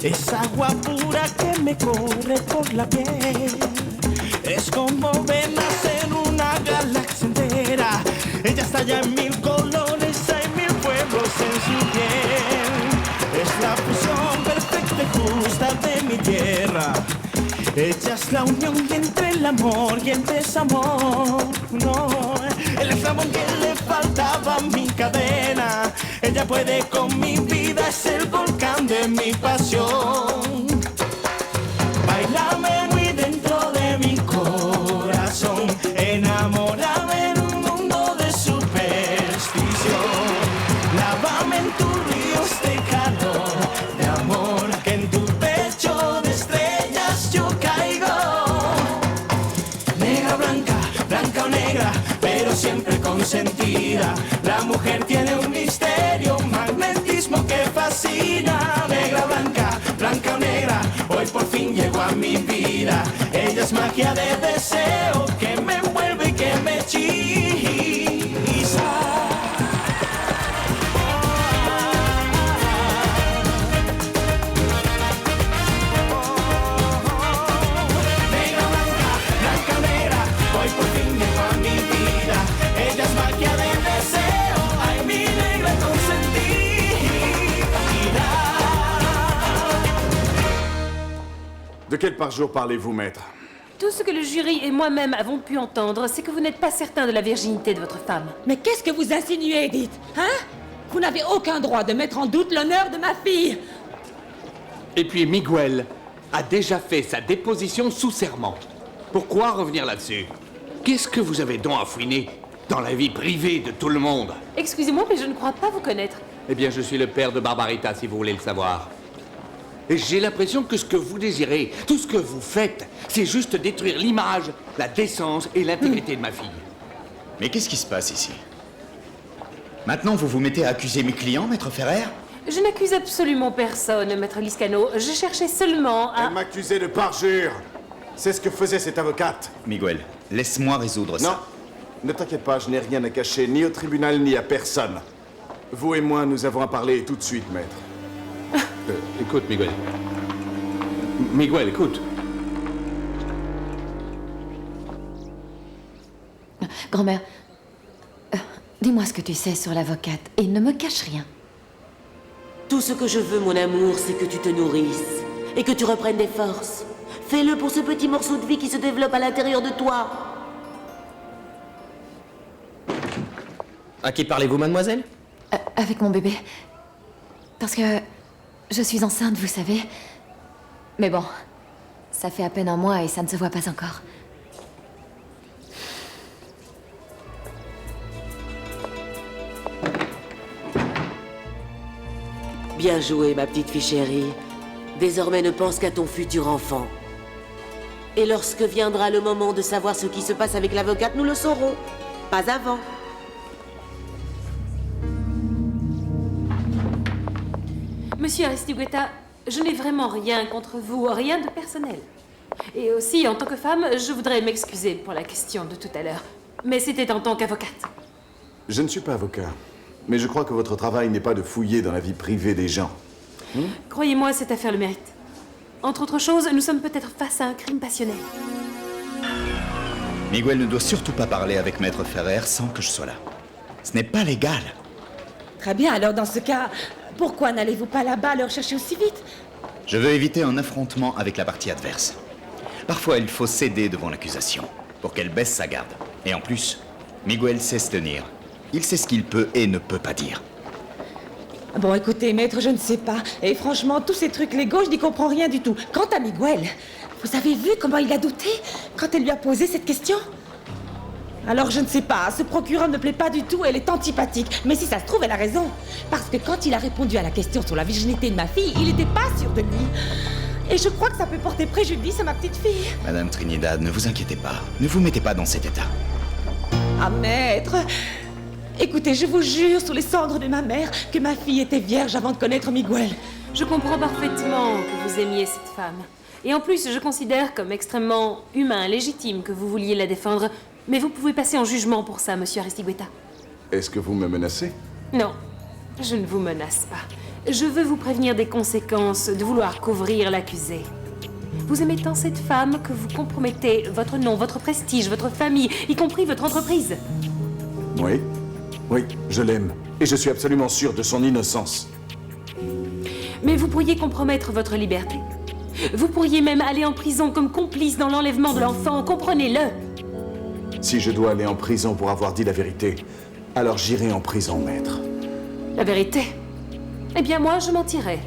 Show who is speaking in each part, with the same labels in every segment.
Speaker 1: Es agua pura que me corre por la piel. Es como venas en una galaxia entera. Ella estalla en mil colores, hay mil pueblos en su piel. Es la fusión perfecta y justa de mi tierra. Ella es la unión entre el amor y el desamor. No, el eslabón que le faltaba a mi cadena. Ella puede con mi vida, es el volcán de mi pasión. Bailame muy dentro de mi corazón, enamórame en un mundo de superstición. Lávame en tus ríos de calor, de amor, que en tu pecho de estrellas yo caigo. Negra, blanca, blanca o negra, pero siempre consentida. La mujer tiene un misterio, un magnetismo que fascina. Negra, blanca, blanca o negra, hoy por fin llegó a mi vida. Ella es magia de deseo que me envuelve y que me hechiza. Negra, blanca, blanca o negra, hoy por fin llegó a mi vida. Ella es magia de deseo, ay mi negra consentida.
Speaker 2: De quel parjure parlez-vous, maître?
Speaker 3: Tout ce que le jury et moi-même avons pu entendre, c'est que vous n'êtes pas certain de la virginité de votre femme.
Speaker 4: Mais qu'est-ce que vous insinuez, Edith? Hein? Vous n'avez aucun droit de mettre en doute l'honneur de ma fille.
Speaker 5: Et puis Miguel a déjà fait sa déposition sous serment. Pourquoi revenir là-dessus? Qu'est-ce que vous avez donc à fouiner dans la vie privée de tout le monde?
Speaker 3: Excusez-moi, mais je ne crois pas vous connaître.
Speaker 5: Eh bien, je suis le père de Barbarita, si vous voulez le savoir. Et j'ai l'impression que ce que vous désirez, tout ce que vous faites, c'est juste détruire l'image, la décence et l'intégrité de ma fille.
Speaker 6: Mais qu'est-ce qui se passe ici? Maintenant, vous vous mettez à accuser mes clients, maître Ferrer?
Speaker 3: Je n'accuse absolument personne, maître Liscano. Je cherchais seulement à...
Speaker 2: Elle m'accusait de parjure. C'est ce que faisait cette avocate.
Speaker 6: Miguel, laisse-moi résoudre ça.
Speaker 2: Non, ne t'inquiète pas, je n'ai rien à cacher, ni au tribunal, ni à personne. Vous et moi, nous avons à parler tout de suite, maître.
Speaker 5: Écoute, Miguel. Miguel, écoute.
Speaker 7: Grand-mère, dis-moi ce que tu sais sur l'avocate et ne me cache rien.
Speaker 8: Tout ce que je veux, mon amour, c'est que tu te nourrisses et que tu reprennes des forces. Fais-le pour ce petit morceau de vie qui se développe à l'intérieur de toi.
Speaker 9: À qui parlez-vous, mademoiselle?
Speaker 7: Avec mon bébé. Parce que je suis enceinte, vous savez. Mais bon, ça fait à peine un mois et ça ne se voit pas encore.
Speaker 8: Bien joué, ma petite fille chérie. Désormais, ne pense qu'à ton futur enfant. Et lorsque viendra le moment de savoir ce qui se passe avec l'avocate, nous le saurons. Pas avant.
Speaker 3: Monsieur Aristigueta, je n'ai vraiment rien contre vous, rien de personnel. Et aussi, en tant que femme, je voudrais m'excuser pour la question de tout à l'heure. Mais c'était en tant qu'avocate.
Speaker 2: Je ne suis pas avocat, mais je crois que votre travail n'est pas de fouiller dans la vie privée des gens.
Speaker 3: Croyez-moi, cette affaire le mérite. Entre autres choses, nous sommes peut-être face à un crime passionnel.
Speaker 6: Miguel ne doit surtout pas parler avec maître Ferrer sans que je sois là. Ce n'est pas légal.
Speaker 4: Très bien, alors dans ce cas, pourquoi n'allez-vous pas là-bas leur chercher aussi vite?
Speaker 6: Je veux éviter un affrontement avec la partie adverse. Parfois, il faut céder devant l'accusation pour qu'elle baisse sa garde. Et en plus, Miguel sait se tenir. Il sait ce qu'il peut et ne peut pas dire.
Speaker 4: Bon, écoutez, maître, je ne sais pas. Et franchement, tous ces trucs légaux, je n'y comprends rien du tout. Quant à Miguel, vous avez vu comment il a douté quand elle lui a posé cette question? Alors, je ne sais pas, ce procureur ne me plaît pas du tout, elle est antipathique. Mais si ça se trouve, elle a raison. Parce que quand il a répondu à la question sur la virginité de ma fille, il n'était pas sûr de lui. Et je crois que ça peut porter préjudice à ma petite fille.
Speaker 6: Madame Trinidad, ne vous inquiétez pas. Ne vous mettez pas dans cet état.
Speaker 4: Ah, maître! Écoutez, je vous jure sur les cendres de ma mère que ma fille était vierge avant de connaître Miguel.
Speaker 3: Je comprends parfaitement que vous aimiez cette femme. Et en plus, je considère comme extrêmement humain, légitime que vous vouliez la défendre. Mais vous pouvez passer en jugement pour ça, monsieur Aristigueta.
Speaker 2: Est-ce que vous me menacez?
Speaker 3: Non, je ne vous menace pas. je veux vous prévenir des conséquences de vouloir couvrir l'accusé. Vous aimez tant cette femme que vous compromettez votre nom, votre prestige, votre famille, y compris votre entreprise.
Speaker 2: Oui, oui, je l'aime. Et je suis absolument sûr de son innocence.
Speaker 3: Mais vous pourriez compromettre votre liberté. Vous pourriez même aller en prison comme complice dans l'enlèvement de l'enfant, comprenez-le.
Speaker 2: Si je dois aller en prison pour avoir dit la vérité, alors j'irai en prison, maître.
Speaker 3: La vérité? Eh bien moi, je mentirais.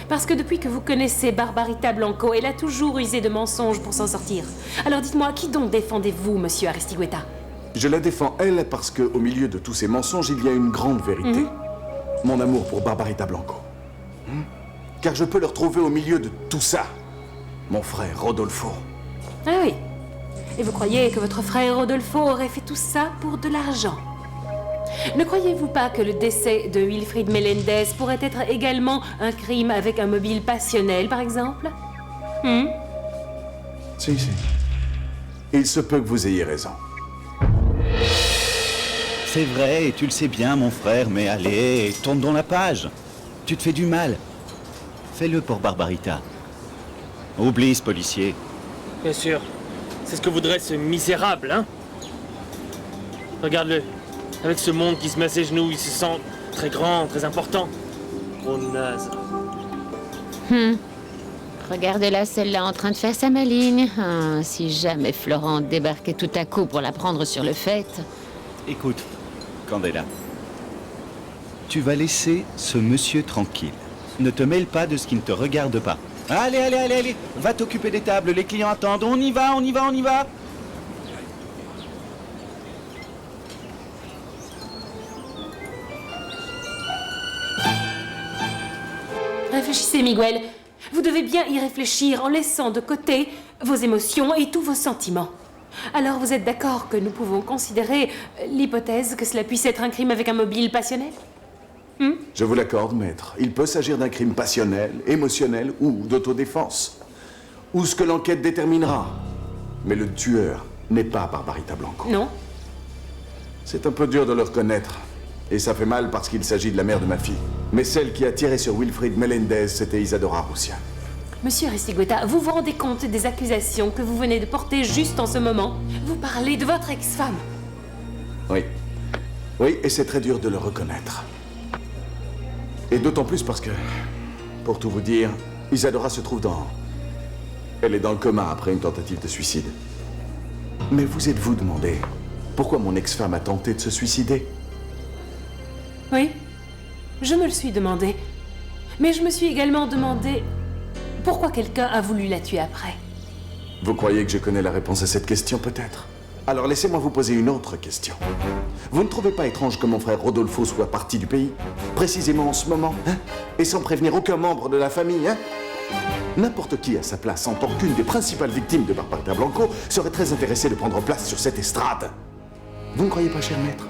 Speaker 3: Parce que depuis que vous connaissez Barbarita Blanco, elle a toujours usé de mensonges pour s'en sortir. Alors dites-moi, qui donc défendez-vous, monsieur Aristigueta?
Speaker 2: Je la défends, elle, parce qu'au milieu de tous ces mensonges, il y a une grande vérité. Mon amour pour Barbarita Blanco. Car je peux le retrouver au milieu de tout ça. Mon frère, Rodolfo.
Speaker 3: Ah oui. Et vous croyez que votre frère Rodolfo aurait fait tout ça pour de l'argent? Ne croyez-vous pas que le décès de Wilfrid Melendez pourrait être également un crime avec un mobile passionnel, par exemple?
Speaker 2: Si. Il se peut que vous ayez raison.
Speaker 6: C'est vrai, et tu le sais bien, mon frère, mais allez, tourne dans la page. Tu te fais du mal. Fais-le pour Barbarita. Oublie ce policier.
Speaker 10: Bien sûr. C'est ce que voudrait ce misérable, hein? Regarde-le. Avec ce monde qui se met à ses genoux, il se sent très grand, très important. Gros naze.
Speaker 11: Regardez-la, celle-là, en train de faire sa maligne. Ah, si jamais Florent débarquait tout à coup pour la prendre sur le fait.
Speaker 6: Écoute, Candela. Tu vas laisser ce monsieur tranquille. Ne te mêle pas de ce qui ne te regarde pas. Allez. Va t'occuper des tables, les clients attendent. On y va.
Speaker 3: Réfléchissez, Miguel. Vous devez bien y réfléchir en laissant de côté vos émotions et tous vos sentiments. Alors vous êtes d'accord que nous pouvons considérer l'hypothèse que cela puisse être un crime avec un mobile passionnel?
Speaker 2: Je vous l'accorde, maître. Il peut s'agir d'un crime passionnel, émotionnel ou d'autodéfense. Ou ce que l'enquête déterminera. Mais le tueur n'est pas Barbarita Blanco.
Speaker 3: Non.
Speaker 2: C'est un peu dur de le reconnaître. Et ça fait mal parce qu'il s'agit de la mère de ma fille. Mais celle qui a tiré sur Wilfrid Melendez, c'était Isadora Russia.
Speaker 3: Monsieur Aristigueta, vous vous rendez compte des accusations que vous venez de porter juste en ce moment? Vous parlez de votre ex-femme.
Speaker 2: Oui. Oui, et c'est très dur de le reconnaître. Et d'autant plus parce que, pour tout vous dire, Isadora se trouve dans... Elle est dans le coma après une tentative de suicide. Mais vous êtes-vous demandé pourquoi mon ex-femme a tenté de se suicider?
Speaker 3: Oui, je me le suis demandé. Mais je me suis également demandé pourquoi quelqu'un a voulu la tuer après.
Speaker 2: Vous croyez que je connais la réponse à cette question, peut-être? Alors laissez-moi vous poser une autre question. Vous ne trouvez pas étrange que mon frère Rodolfo soit parti du pays, précisément en ce moment, hein? Et sans prévenir aucun membre de la famille, hein? N'importe qui à sa place, en tant qu'une des principales victimes de Barbarita Blanco, serait très intéressé de prendre place sur cette estrade. Vous ne croyez pas, cher maître?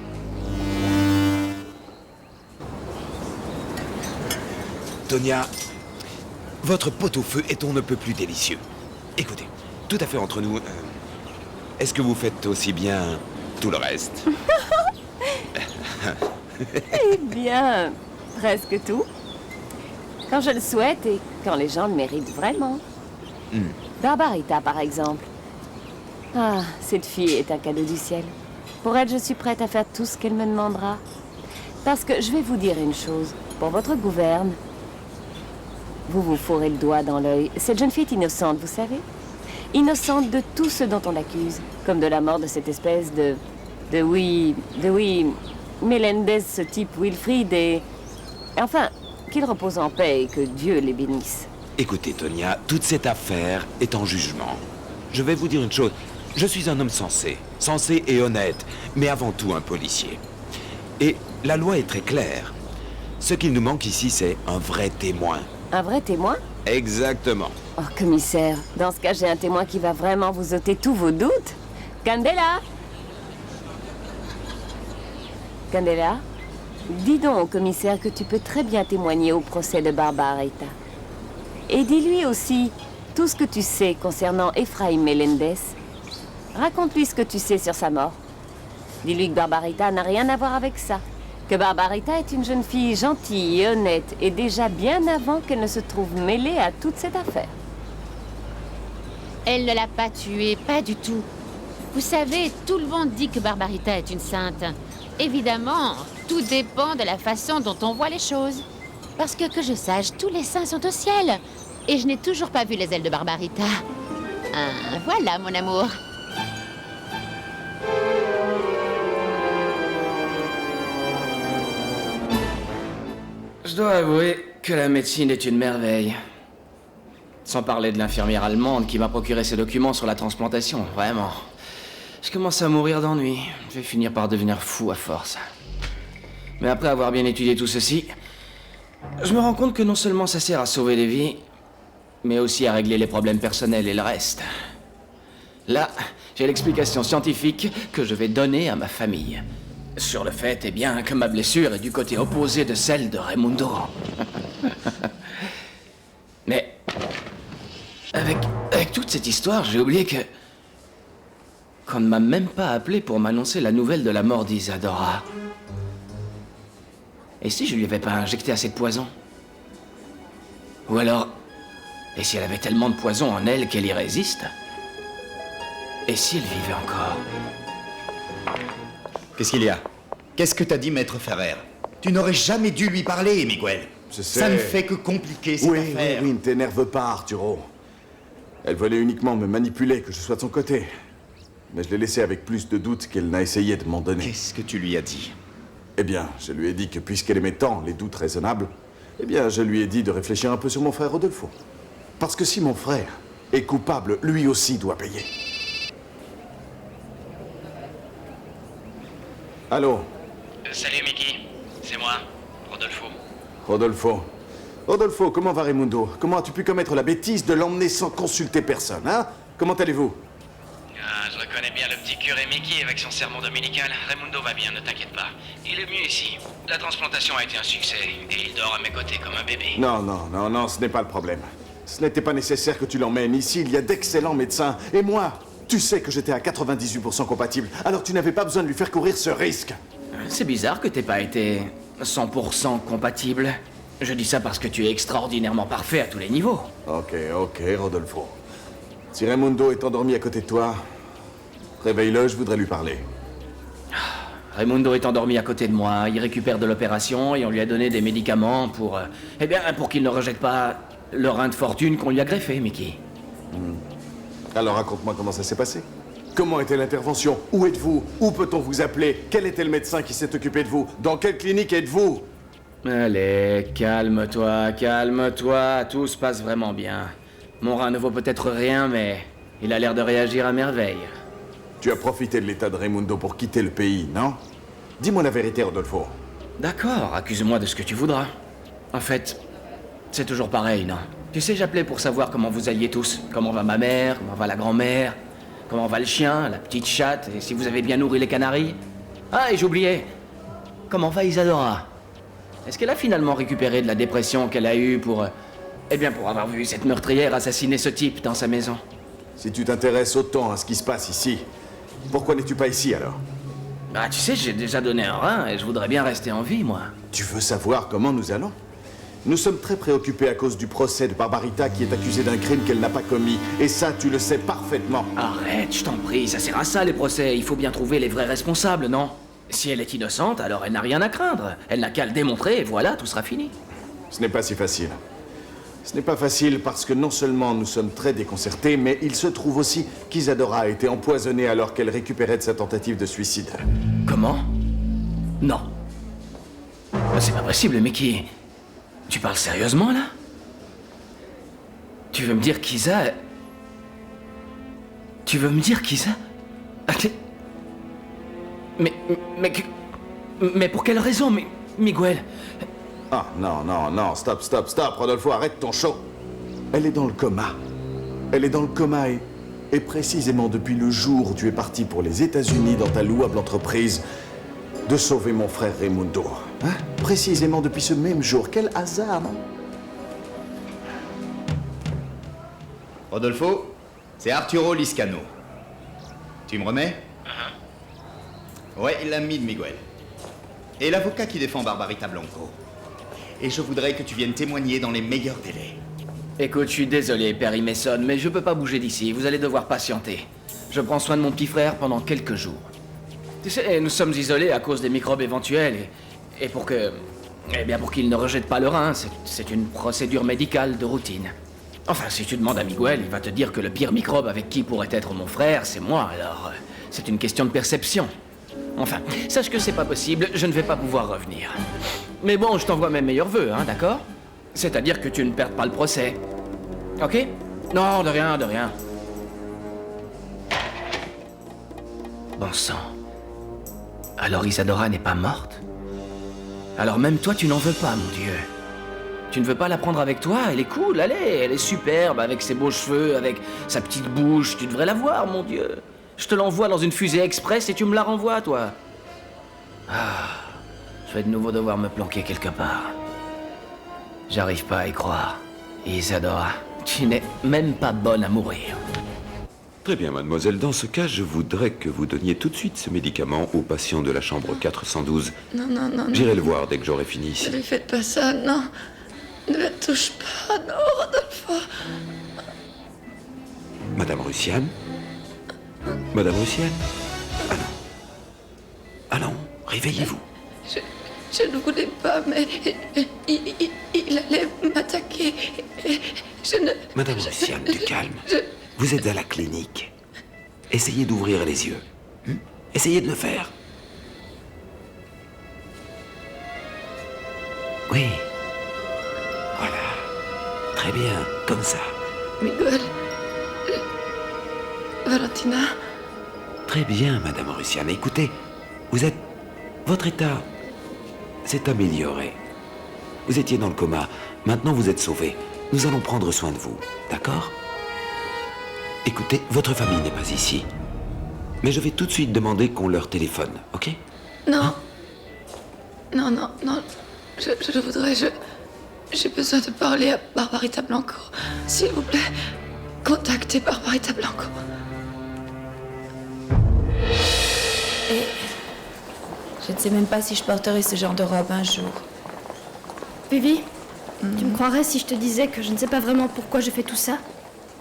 Speaker 12: Tonia, votre pot-au-feu est on ne peut plus délicieux. Écoutez, tout à fait entre nous, est-ce que vous faites aussi bien tout le reste?
Speaker 13: Eh bien, presque tout. Quand je le souhaite et quand les gens le méritent vraiment. Barbarita, par exemple. Ah, cette fille est un cadeau du ciel. Pour elle, je suis prête à faire tout ce qu'elle me demandera. Parce que je vais vous dire une chose. Pour votre gouverne, vous vous fourrez le doigt dans l'œil. Cette jeune fille est innocente, vous savez? Innocente de tout ce dont on l'accuse. Comme de la mort de cette espèce de Melendez, ce type Wilfrid et... Enfin, qu'il repose en paix et que Dieu les bénisse.
Speaker 12: Écoutez, Tonia, toute cette affaire est en jugement. Je vais vous dire une chose. Je suis un homme sensé et honnête, mais avant tout un policier. Et la loi est très claire. Ce qu'il nous manque ici, c'est un vrai témoin.
Speaker 13: Un vrai témoin?
Speaker 12: Exactement.
Speaker 13: Oh, commissaire, dans ce cas, j'ai un témoin qui va vraiment vous ôter tous vos doutes. Candela? Candela? Dis donc au commissaire que tu peux très bien témoigner au procès de Barbarita. Et dis-lui aussi tout ce que tu sais concernant Efraim Melendez. Raconte-lui ce que tu sais sur sa mort. Dis-lui que Barbarita n'a rien à voir avec ça. Que Barbarita est une jeune fille gentille et honnête, et déjà bien avant qu'elle ne se trouve mêlée à toute cette affaire.
Speaker 11: Elle ne l'a pas tué, pas du tout. Vous savez, tout le monde dit que Barbarita est une sainte. Évidemment, tout dépend de la façon dont on voit les choses. Parce que je sache, tous les saints sont au ciel. Et je n'ai toujours pas vu les ailes de Barbarita. Ah, voilà, mon amour.
Speaker 14: Je dois avouer que la médecine est une merveille. Sans parler de l'infirmière allemande qui m'a procuré ces documents sur la transplantation, vraiment. Je commence à mourir d'ennui. Je vais finir par devenir fou à force. Mais après avoir bien étudié tout ceci, je me rends compte que non seulement ça sert à sauver des vies, mais aussi à régler les problèmes personnels et le reste. Là, j'ai l'explication scientifique que je vais donner à ma famille. Sur le fait, eh bien, que ma blessure est du côté opposé de celle de Raimundo. Mais avec toute cette histoire, j'ai oublié qu'on ne m'a même pas appelé pour m'annoncer la nouvelle de la mort d'Isadora. Et si je lui avais pas injecté assez de poison? Ou alors, et si elle avait tellement de poison en elle qu'elle y résiste? Et si elle vivait encore?
Speaker 6: Qu'est-ce qu'il y a? Qu'est-ce que t'as dit, Maître Ferrer? Tu n'aurais jamais dû lui parler, Miguel.
Speaker 2: Je sais.
Speaker 6: Ça ne fait que compliquer cette affaire.
Speaker 2: Oui, ne t'énerve pas, Arturo. Elle voulait uniquement me manipuler, que je sois de son côté. Mais je l'ai laissée avec plus de doutes qu'elle n'a essayé de m'en donner.
Speaker 6: Qu'est-ce que tu lui as dit?
Speaker 2: Eh bien, je lui ai dit que puisqu'elle aimait tant les doutes raisonnables, eh bien, je lui ai dit de réfléchir un peu sur mon frère Rodolfo. Parce que si mon frère est coupable, lui aussi doit payer. Allô?
Speaker 15: Salut Mickey, c'est moi, Rodolfo.
Speaker 2: Rodolfo, comment va Raimundo? Comment as-tu pu commettre la bêtise de l'emmener sans consulter personne, hein? Comment allez-vous?
Speaker 15: Ah, je reconnais bien le petit curé Mickey avec son sermon dominical. Raimundo va bien, ne t'inquiète pas. Il est mieux ici. La transplantation a été un succès et il dort à mes côtés comme un bébé.
Speaker 2: Non, ce n'est pas le problème. Ce n'était pas nécessaire que tu l'emmènes ici. Il y a d'excellents médecins. Et moi, tu sais que j'étais à 98% compatible. Alors tu n'avais pas besoin de lui faire courir ce risque.
Speaker 14: C'est bizarre que t'aies pas été 100% compatible. Je dis ça parce que tu es extraordinairement parfait à tous les niveaux.
Speaker 2: Ok, Rodolfo. Si Raimundo est endormi à côté de toi, réveille-le, je voudrais lui parler.
Speaker 14: Raimundo est endormi à côté de moi, il récupère de l'opération et on lui a donné des médicaments pour... pour qu'il ne rejette pas le rein de fortune qu'on lui a greffé, Mickey.
Speaker 2: Alors raconte-moi comment ça s'est passé. Comment était l'intervention? Où êtes-vous? Où peut-on vous appeler? Quel était le médecin qui s'est occupé de vous? Dans quelle clinique êtes-vous?
Speaker 14: Allez, calme-toi, tout se passe vraiment bien. Mon rein ne vaut peut-être rien, mais il a l'air de réagir à merveille.
Speaker 2: Tu as profité de l'état de Raimundo pour quitter le pays, non? Dis-moi la vérité, Rodolfo.
Speaker 14: D'accord, accuse-moi de ce que tu voudras. En fait, c'est toujours pareil, non? Tu sais, j'appelais pour savoir comment vous alliez tous. Comment va ma mère, comment va la grand-mère, comment va le chien, la petite chatte, et si vous avez bien nourri les canaris. Ah, et j'oubliais, comment va Isadora? Est-ce qu'elle a finalement récupéré de la dépression qu'elle a eue pour avoir vu cette meurtrière assassiner ce type dans sa maison?
Speaker 2: Si tu t'intéresses autant à ce qui se passe ici, pourquoi n'es-tu pas ici alors?
Speaker 14: Bah, tu sais, j'ai déjà donné un rein et je voudrais bien rester en vie, moi.
Speaker 2: Tu veux savoir comment nous allons? Nous sommes très préoccupés à cause du procès de Barbarita qui est accusée d'un crime qu'elle n'a pas commis. Et ça, tu le sais parfaitement.
Speaker 14: Arrête, je t'en prie, ça sert à ça les procès. Il faut bien trouver les vrais responsables, non? Si elle est innocente, alors elle n'a rien à craindre. Elle n'a qu'à le démontrer et voilà, tout sera fini.
Speaker 2: Ce n'est pas si facile. Ce n'est pas facile parce que non seulement nous sommes très déconcertés, mais il se trouve aussi qu'Isadora a été empoisonnée alors qu'elle récupérait de sa tentative de suicide.
Speaker 14: Comment? Non. C'est pas possible, Mickey. Tu parles sérieusement, là? Tu veux me dire qu'Isa... Tu veux me dire qu'Isa... Mais pour quelle raison, Miguel?
Speaker 2: Ah, non, stop, Rodolfo, arrête ton show. Elle est dans le coma. Et précisément depuis le jour où tu es parti pour les États-Unis dans ta louable entreprise de sauver mon frère Raimundo. Hein? Précisément depuis ce même jour. Quel hasard, non?
Speaker 6: Rodolfo, c'est Arturo Liscano. Tu me remets? Ouais, l'ami de Miguel. et l'avocat qui défend Barbarita Blanco. Et je voudrais que tu viennes témoigner dans les meilleurs délais.
Speaker 14: Écoute, je suis désolé, Perry Mason, mais je peux pas bouger d'ici. Vous allez devoir patienter. Je prends soin de mon petit frère pendant quelques jours. Tu sais, nous sommes isolés à cause des microbes éventuels et pour que... Eh bien, pour qu'il ne rejette pas le rein, c'est une procédure médicale de routine. Enfin, si tu demandes à Miguel, il va te dire que le pire microbe avec qui pourrait être mon frère, c'est moi, alors... c'est une question de perception. Enfin, sache que c'est pas possible, je ne vais pas pouvoir revenir. Mais bon, je t'envoie mes meilleurs vœux, hein, d'accord? C'est-à-dire que tu ne perdes pas le procès. Ok? Non, de rien, de rien. Bon sang. Alors Isadora n'est pas morte? Alors même toi, tu n'en veux pas, mon Dieu. Tu ne veux pas la prendre avec toi? Elle est cool, allez, elle est superbe, avec ses beaux cheveux, avec sa petite bouche. Tu devrais la voir, mon Dieu. Je te l'envoie dans une fusée express et tu me la renvoies, toi. Ah, je vais de nouveau devoir me planquer quelque part. J'arrive pas à y croire. Isadora, tu n'es même pas bonne à mourir.
Speaker 12: Très bien, mademoiselle. Dans ce cas, je voudrais que vous donniez tout de suite ce médicament au patient de la chambre 412.
Speaker 16: Non, non, non.
Speaker 12: J'irai le voir dès que j'aurai fini ici.
Speaker 16: Ne lui faites pas ça, non. Ne la touche pas, non, Rodolfo.
Speaker 12: Madame Russiane? Madame Russiane? Allons, réveillez-vous.
Speaker 16: Je ne voulais pas, mais il allait m'attaquer. Je ne...
Speaker 12: Madame Russiane, du calme. Vous êtes à la clinique. Essayez d'ouvrir les yeux. Essayez de le faire. Oui. Voilà. Très bien, comme ça.
Speaker 16: Miguel. Valentina.
Speaker 12: Très bien, Madame Russiane. Écoutez, votre état s'est amélioré. Vous étiez dans le coma. Maintenant, vous êtes sauvée. Nous allons prendre soin de vous. D'accord? Écoutez, votre famille n'est pas ici. Mais je vais tout de suite demander qu'on leur téléphone, ok?
Speaker 16: Non. Non, non, non. Je voudrais... J'ai besoin de parler à Barbarita Blanco. S'il vous plaît, contactez Barbarita Blanco.
Speaker 4: Et je ne sais même pas si je porterai ce genre de robe un jour.
Speaker 17: Vivi, tu me croirais si je te disais que je ne sais pas vraiment pourquoi je fais tout ça?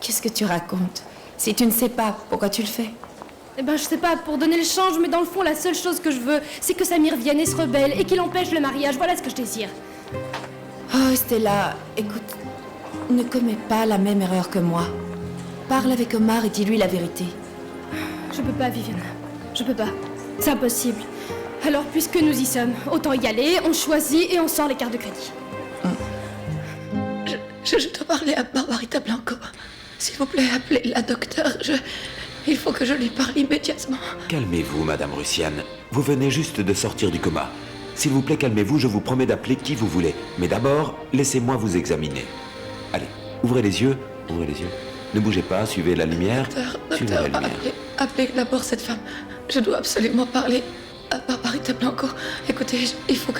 Speaker 4: Qu'est-ce que tu racontes? Si tu ne sais pas, pourquoi tu le fais?
Speaker 17: Eh ben, je sais pas, pour donner le change, mais dans le fond, la seule chose que je veux, c'est que Samir vienne et se rebelle et qu'il empêche le mariage. Voilà ce que je désire.
Speaker 4: Oh, Stella, écoute, ne commets pas la même erreur que moi. Parle avec Omar et dis-lui la vérité.
Speaker 17: Je peux pas, Viviane. Je peux pas. C'est impossible. Alors, puisque nous y sommes, autant y aller, on choisit et on sort les cartes de crédit.
Speaker 16: Je dois parler à Barbarita Blanco. S'il vous plaît, appelez la docteure. Il faut que je lui parle immédiatement.
Speaker 12: Calmez-vous, Madame Russiane. Vous venez juste de sortir du coma. S'il vous plaît, calmez-vous, je vous promets d'appeler qui vous voulez. Mais d'abord, laissez-moi vous examiner. Allez, ouvrez les yeux, ouvrez les yeux. Ne bougez pas, suivez la lumière. Suivez la lumière.
Speaker 16: Appelez d'abord cette femme. Je dois absolument parler à Barbarita Blanco. Écoutez, il faut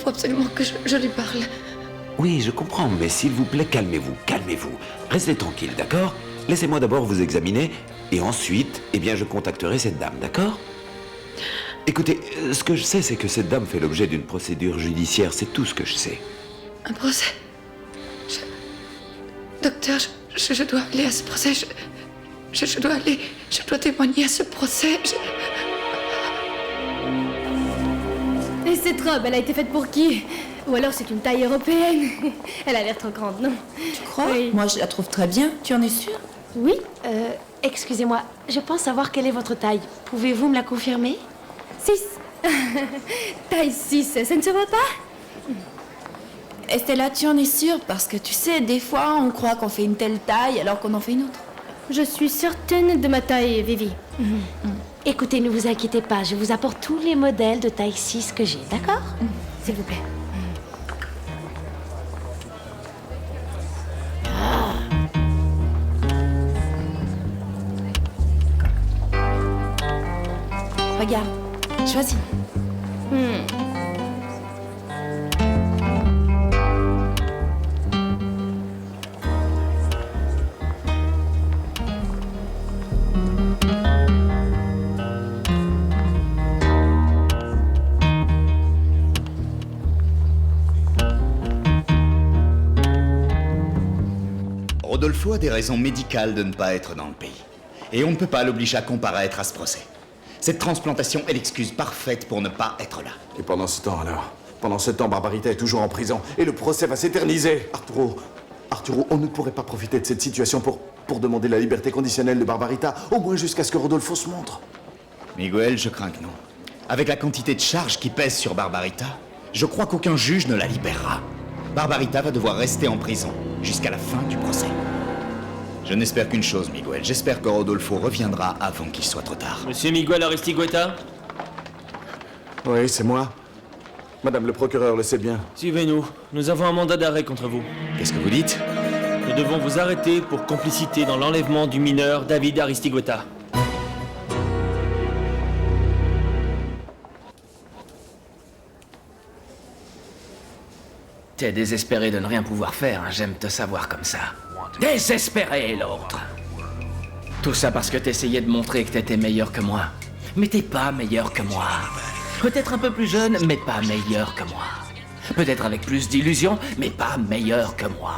Speaker 16: absolument que je lui parle.
Speaker 12: Oui, je comprends, mais s'il vous plaît, calmez-vous, calmez-vous. Restez tranquille, d'accord? Laissez-moi d'abord vous examiner, et ensuite, eh bien, je contacterai cette dame, d'accord? Écoutez, ce que je sais, c'est que cette dame fait l'objet d'une procédure judiciaire, c'est tout ce que je sais.
Speaker 16: Un procès? Docteur, je dois aller à ce procès. Je dois aller. Je dois témoigner à ce procès.
Speaker 17: Et cette robe, elle a été faite pour qui? Ou alors c'est une taille européenne? Elle a l'air trop grande, non?
Speaker 4: Tu crois? Oui. Moi, je la trouve très bien. Tu en es sûre?
Speaker 17: Oui.
Speaker 3: Excusez-moi, je pense savoir quelle est votre taille. Pouvez-vous me la confirmer?
Speaker 17: 6. Taille 6, ça ne se voit pas?
Speaker 4: Estella, tu en es sûre? Parce que tu sais, des fois, on croit qu'on fait une telle taille alors qu'on en fait une autre.
Speaker 17: Je suis certaine de ma taille, Vivi.
Speaker 3: Écoutez, ne vous inquiétez pas, je vous apporte tous les modèles de taille 6 que j'ai, d'accord?
Speaker 17: S'il vous plaît.
Speaker 4: Regarde, choisis.
Speaker 6: Rodolfo a des raisons médicales de ne pas être dans le pays. Et on ne peut pas l'obliger à comparaître à ce procès. Cette transplantation est l'excuse parfaite pour ne pas être là.
Speaker 2: Et pendant ce temps, alors? Pendant ce temps, Barbarita est toujours en prison et le procès va s'éterniser. Arturo, on ne pourrait pas profiter de cette situation pour demander la liberté conditionnelle de Barbarita, au moins jusqu'à ce que Rodolfo se montre.
Speaker 6: Miguel, je crains que non. Avec la quantité de charges qui pèsent sur Barbarita, je crois qu'aucun juge ne la libérera. Barbarita va devoir rester en prison jusqu'à la fin du procès. Je n'espère qu'une chose, Miguel. J'espère que Rodolfo reviendra avant qu'il soit trop tard.
Speaker 10: Monsieur Miguel Aristigueta?
Speaker 2: Oui, c'est moi. Madame le procureur le sait bien.
Speaker 10: Suivez-nous. Nous avons un mandat d'arrêt contre vous.
Speaker 6: Qu'est-ce que vous dites?
Speaker 10: Nous devons vous arrêter pour complicité dans l'enlèvement du mineur David Aristigueta.
Speaker 14: T'es désespéré de ne rien pouvoir faire, hein, j'aime te savoir comme ça. Désespéré, l'autre. Tout ça parce que t'essayais de montrer que t'étais meilleur que moi. Mais t'es pas meilleur que moi. Peut-être un peu plus jeune, mais pas meilleur que moi. Peut-être avec plus d'illusions, mais pas meilleur que moi.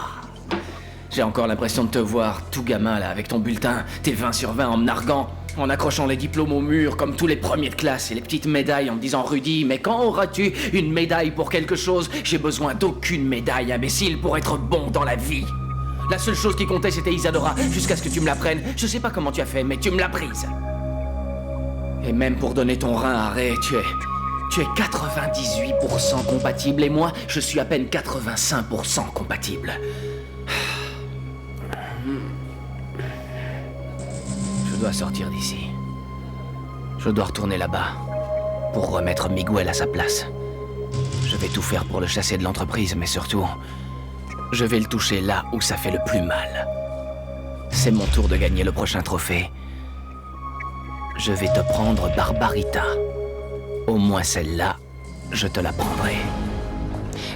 Speaker 14: J'ai encore l'impression de te voir, tout gamin là, avec ton bulletin, tes 20 sur 20 en me narguant, en accrochant les diplômes au mur comme tous les premiers de classe et les petites médailles en me disant « Rudy, mais quand auras-tu une médaille pour quelque chose? J'ai besoin d'aucune médaille, imbécile, pour être bon dans la vie. » La seule chose qui comptait, c'était Isadora, jusqu'à ce que tu me la prennes. Je sais pas comment tu as fait, mais tu me l'as prise. Et même pour donner ton rein à Ray, tu es 98% compatible, et moi, je suis à peine 85% compatible. Je dois sortir d'ici. Je dois retourner là-bas, pour remettre Miguel à sa place. Je vais tout faire pour le chasser de l'entreprise, mais surtout, je vais le toucher là où ça fait le plus mal. C'est mon tour de gagner le prochain trophée. Je vais te prendre Barbarita. Au moins celle-là, je te la prendrai.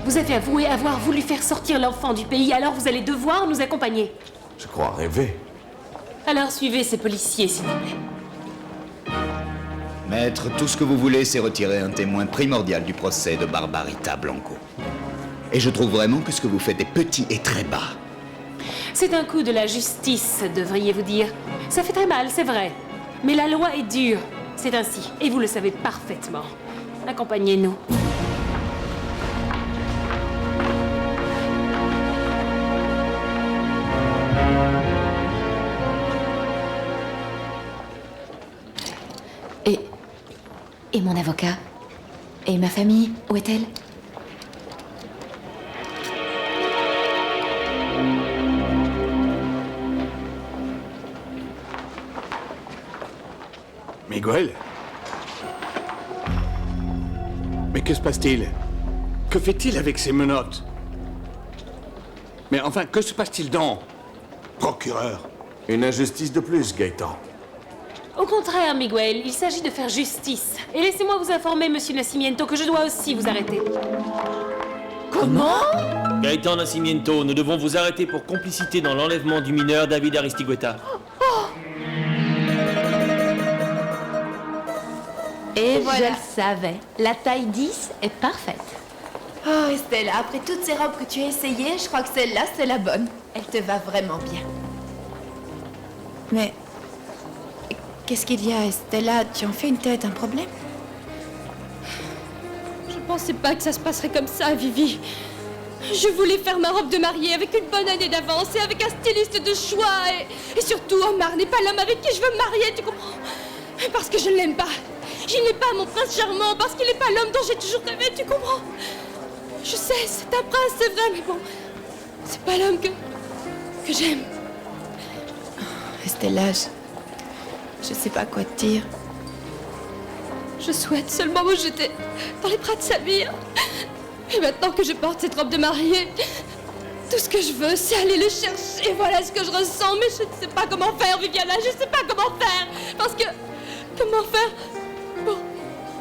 Speaker 3: Vous avez avoué avoir voulu faire sortir l'enfant du pays, alors vous allez devoir nous accompagner.
Speaker 2: Je crois rêver.
Speaker 3: Alors suivez ces policiers, s'il vous plaît.
Speaker 6: Maître, tout ce que vous voulez, c'est retirer un témoin primordial du procès de Barbarita Blanco. Et je trouve vraiment que ce que vous faites est petit et très bas.
Speaker 3: C'est un coup de la justice, devriez-vous dire. Ça fait très mal, c'est vrai. Mais la loi est dure. C'est ainsi, et vous le savez parfaitement. Accompagnez-nous.
Speaker 7: Et mon avocat? Et ma famille? Où est-elle?
Speaker 5: Miguel? Mais que se passe-t-il? Que fait-il avec ses menottes? Mais enfin, que se passe-t-il donc, procureur?
Speaker 2: Une injustice de plus, Gaëtan.
Speaker 3: Au contraire, Miguel, il s'agit de faire justice. Et laissez-moi vous informer, monsieur Nascimento, que je dois aussi vous arrêter.
Speaker 4: Comment?
Speaker 10: Gaëtan Nascimento, nous devons vous arrêter pour complicité dans l'enlèvement du mineur David Aristigueta.
Speaker 18: Et voilà. Je le savais. La taille 10 est parfaite. Oh, Estella, après toutes ces robes que tu as essayées, je crois que celle-là, c'est la bonne. Elle te va vraiment bien.
Speaker 16: Mais... qu'est-ce qu'il y a, Estella? Tu en fais une tête, un problème?
Speaker 17: Je pensais pas que ça se passerait comme ça, Vivi. Je voulais faire ma robe de mariée avec une bonne année d'avance et avec un styliste de choix et surtout, Omar n'est pas l'homme avec qui je veux me marier, tu comprends? Parce que je ne l'aime pas. Il n'est pas mon prince charmant parce qu'il n'est pas l'homme dont j'ai toujours rêvé, tu comprends? Je sais, c'est un prince, c'est vrai, mais bon, c'est pas l'homme que j'aime.
Speaker 16: Estella, je sais pas quoi te dire.
Speaker 17: Je souhaite seulement me jeter dans les bras de Samir. Et maintenant que je porte cette robe de mariée, tout ce que je veux, c'est aller le chercher. Voilà ce que je ressens, mais je ne sais pas comment faire, Viviana. Je ne sais pas comment faire. Parce que... comment faire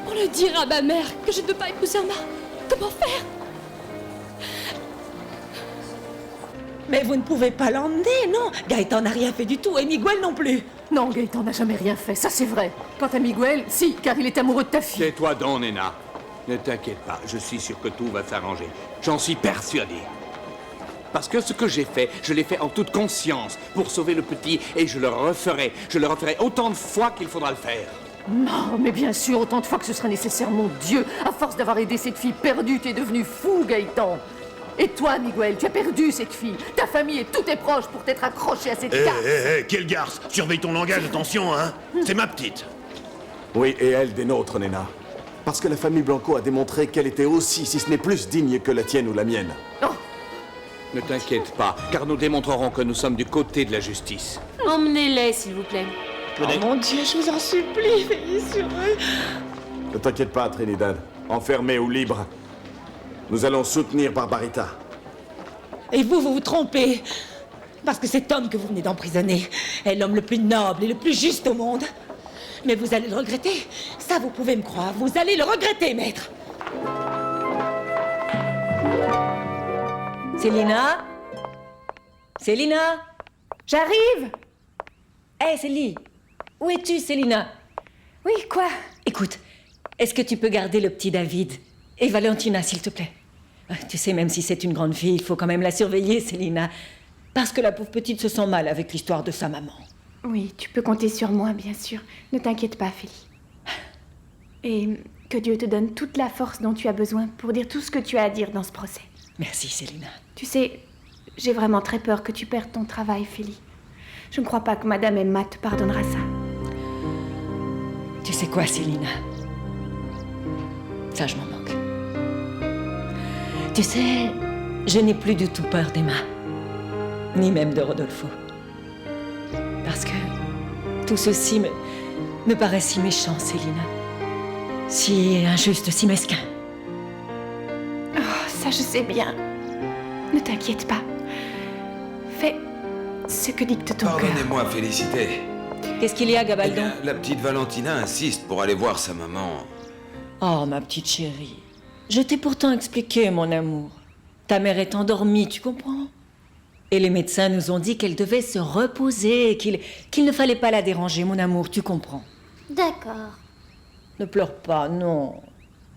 Speaker 17: pour le dire à ma mère que je ne peux pas épouser Omar? Comment faire?
Speaker 4: Mais vous ne pouvez pas l'emmener, non? Gaëtan n'a rien fait du tout, et Miguel non plus.
Speaker 13: Non, Gaëtan n'a jamais rien fait, ça c'est vrai. Quant à Miguel, si, car il est amoureux de ta fille.
Speaker 5: Tais-toi donc, Nena. Ne t'inquiète pas, je suis sûr que tout va s'arranger. J'en suis persuadé. Parce que ce que j'ai fait, je l'ai fait en toute conscience, pour sauver le petit, et je le referai. Je le referai autant de fois qu'il faudra le faire.
Speaker 19: Non, mais bien sûr, autant de fois que ce sera nécessaire, mon Dieu. À force d'avoir aidé cette fille perdue, tu es devenu fou, Gaëtan. Et toi, Miguel, tu as perdu cette fille. Ta famille et tous tes proches pour t'être accroché à cette garce.
Speaker 20: Quelle garce? Surveille ton langage, attention, hein. C'est ma petite.
Speaker 2: Oui, et elle des nôtres, Nena. Parce que la famille Blanco a démontré qu'elle était aussi, si ce n'est plus digne que la tienne ou la mienne.
Speaker 5: Ne t'inquiète pas, car nous démontrerons que nous sommes du côté de la justice.
Speaker 3: Emmenez-les, s'il vous plaît.
Speaker 4: Oh mon Dieu, je vous en supplie, veillez sur eux.
Speaker 2: Ne t'inquiète pas, Trinidad. Enfermé ou libre, nous allons soutenir Barbarita.
Speaker 4: Et vous vous trompez. Parce que cet homme que vous venez d'emprisonner est l'homme le plus noble et le plus juste au monde. Mais vous allez le regretter. Ça, vous pouvez me croire. Vous allez le regretter, maître. Célina? Célina? J'arrive. Hé, Célie. Où es-tu, Célina? Oui, quoi? Écoute, est-ce que tu peux garder le petit David? Et Valentina, s'il te plaît. Tu sais, même si c'est une grande fille, il faut quand même la surveiller, Célina. Parce que la pauvre petite se sent mal avec l'histoire de sa maman.
Speaker 21: Oui, tu peux compter sur moi, bien sûr. Ne t'inquiète pas, Félie. Et que Dieu te donne toute la force dont tu as besoin pour dire tout ce que tu as à dire dans ce procès.
Speaker 4: Merci, Célina.
Speaker 21: Tu sais, j'ai vraiment très peur que tu perdes ton travail, Félie. Je ne crois pas que Madame Emma te pardonnera ça.
Speaker 4: Tu sais quoi, Célina? Ça, je m'en manque. Tu sais, je n'ai plus du tout peur d'Emma. Ni même de Rodolfo. Parce que tout ceci me paraît si méchant, Célina. Si injuste, si mesquin.
Speaker 21: Oh, ça je sais bien. Ne t'inquiète pas. Fais ce que dicte ton cœur.
Speaker 12: Pardonnez-moi, Félicité.
Speaker 4: Qu'est-ce qu'il y a, Gabaldon?
Speaker 12: Eh bien, la petite Valentina insiste pour aller voir sa maman.
Speaker 4: Oh, ma petite chérie. Je t'ai pourtant expliqué, mon amour. Ta mère est endormie, tu comprends? Et les médecins nous ont dit qu'elle devait se reposer, qu'il ne fallait pas la déranger, mon amour, tu comprends?
Speaker 22: D'accord.
Speaker 4: Ne pleure pas, non.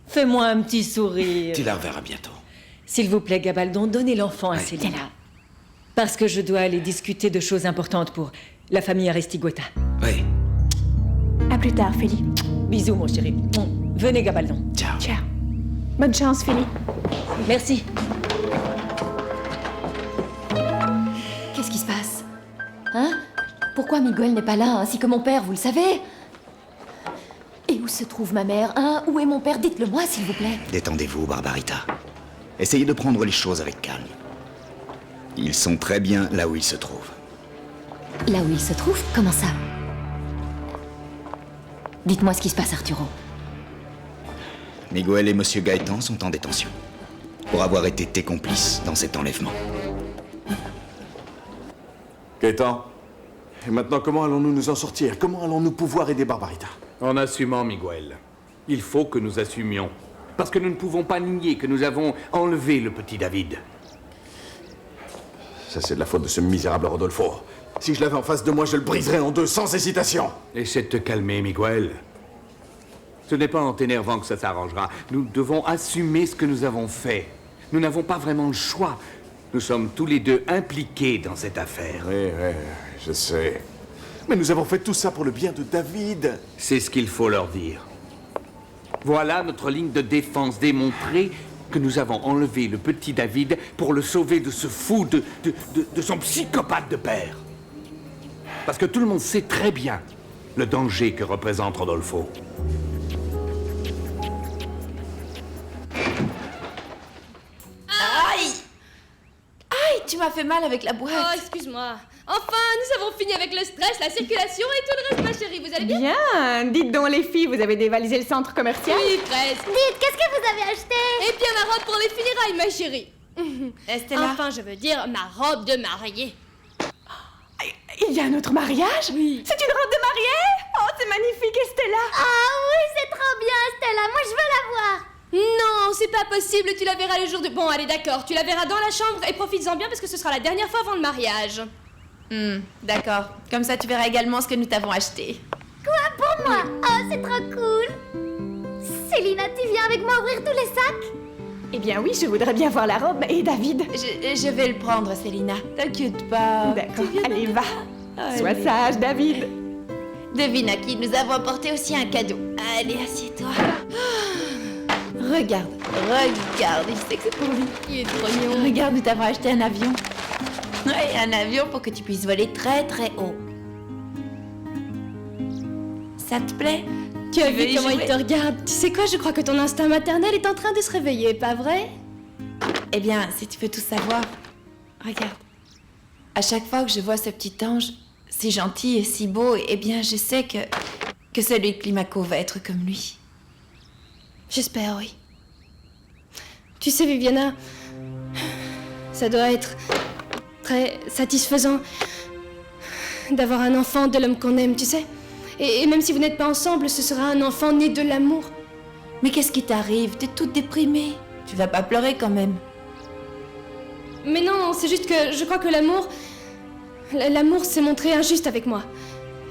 Speaker 4: Fais-moi un petit sourire.
Speaker 12: Tu la reverras bientôt.
Speaker 4: S'il vous plaît, Gabaldon, donnez l'enfant à Célina. Parce que je dois aller discuter de choses importantes pour la famille Aristigueta.
Speaker 12: Oui.
Speaker 21: À plus tard, Félie.
Speaker 4: Bisous, mon chéri. Venez, Gabaldon.
Speaker 12: Ciao.
Speaker 21: Ciao. Bonne chance, Félie.
Speaker 4: Merci.
Speaker 7: Qu'est-ce qui se passe? Hein? Pourquoi Miguel n'est pas là, ainsi que mon père, vous le savez? Et où se trouve ma mère, hein? Où est mon père? Dites-le-moi, s'il vous plaît.
Speaker 6: Détendez-vous, Barbarita. Essayez de prendre les choses avec calme. Ils sont très bien là où ils se trouvent.
Speaker 7: Là où il se trouve? Comment ça? Dites-moi ce qui se passe, Arturo.
Speaker 6: Miguel et Monsieur Gaëtan sont en détention pour avoir été tes complices dans cet enlèvement.
Speaker 2: Gaëtan, et maintenant comment allons-nous nous en sortir? Comment allons-nous pouvoir aider Barbarita?
Speaker 5: En assumant, Miguel. Il faut que nous assumions. Parce que nous ne pouvons pas nier que nous avons enlevé le petit David.
Speaker 2: Ça, c'est de la faute de ce misérable Rodolfo. Si je l'avais en face de moi, je le briserais en deux sans hésitation.
Speaker 5: Essaie de te calmer, Miguel. Ce n'est pas en t'énervant que ça s'arrangera. Nous devons assumer ce que nous avons fait. Nous n'avons pas vraiment le choix. Nous sommes tous les deux impliqués dans cette affaire.
Speaker 2: Oui, je sais. Mais nous avons fait tout ça pour le bien de David.
Speaker 5: C'est ce qu'il faut leur dire. Voilà notre ligne de défense, démontrer que nous avons enlevé le petit David pour le sauver de ce fou, de son psychopathe de père. Parce que tout le monde sait très bien le danger que représente Rodolfo.
Speaker 18: Aïe! Aïe, tu m'as fait mal avec la boîte.
Speaker 17: Oh, excuse-moi. Enfin, nous avons fini avec le stress, la circulation et tout le reste, ma chérie. Vous allez bien?
Speaker 21: Bien. Dites donc, les filles, vous avez dévalisé le centre commercial?
Speaker 17: Oui, presque.
Speaker 22: Dites, qu'est-ce que vous avez acheté?
Speaker 17: Eh bien, ma robe pour les funérailles, ma chérie.
Speaker 18: Estella?
Speaker 17: Enfin, je veux dire, ma robe de mariée.
Speaker 21: Il y a un autre mariage?
Speaker 17: Oui.
Speaker 21: C'est une robe de mariée? Oh, c'est magnifique, Estella.
Speaker 22: Ah oui, c'est trop bien, Stella. Moi, je veux la voir.
Speaker 17: Non, c'est pas possible, tu la verras le jour de... Bon, allez, d'accord, tu la verras dans la chambre et profites-en bien parce que ce sera la dernière fois avant le mariage.
Speaker 18: D'accord. Comme ça, tu verras également ce que nous t'avons acheté.
Speaker 22: Quoi, pour moi? Oh, c'est trop cool. Célina, tu viens avec moi ouvrir tous les sacs?
Speaker 21: Eh bien oui, je voudrais bien voir la robe. Et David?
Speaker 18: Je vais le prendre, Célina. T'inquiète pas.
Speaker 21: D'accord, allez, va.
Speaker 18: Allez.
Speaker 21: Sois sage, David.
Speaker 18: Devine à qui nous avons apporté aussi un cadeau. Allez, assieds-toi. Regarde, il sait que c'est pour lui.
Speaker 21: Il est trop mignon.
Speaker 18: Regarde, nous t'avons acheté un avion. Ouais, un avion pour que tu puisses voler très très haut. Ça te plaît?
Speaker 17: Tu as
Speaker 18: veux
Speaker 17: vu
Speaker 18: y
Speaker 17: comment il
Speaker 18: jouer?
Speaker 17: te regarde? Tu sais quoi, je crois que ton instinct maternel est en train de se réveiller, pas vrai?
Speaker 18: Eh bien, si tu veux tout savoir, regarde. À chaque fois que je vois ce petit ange, si gentil et si beau, eh bien, je sais que celui de Climaco va être comme lui.
Speaker 17: J'espère, oui. Tu sais, Viviana, ça doit être très satisfaisant d'avoir un enfant de l'homme qu'on aime, tu sais. Et même si vous n'êtes pas ensemble, ce sera un enfant né de l'amour.
Speaker 18: Mais qu'est-ce qui t'arrive? T'es toute déprimée. Tu vas pas pleurer quand même.
Speaker 17: Mais non, c'est juste que je crois que l'amour s'est montré injuste avec moi.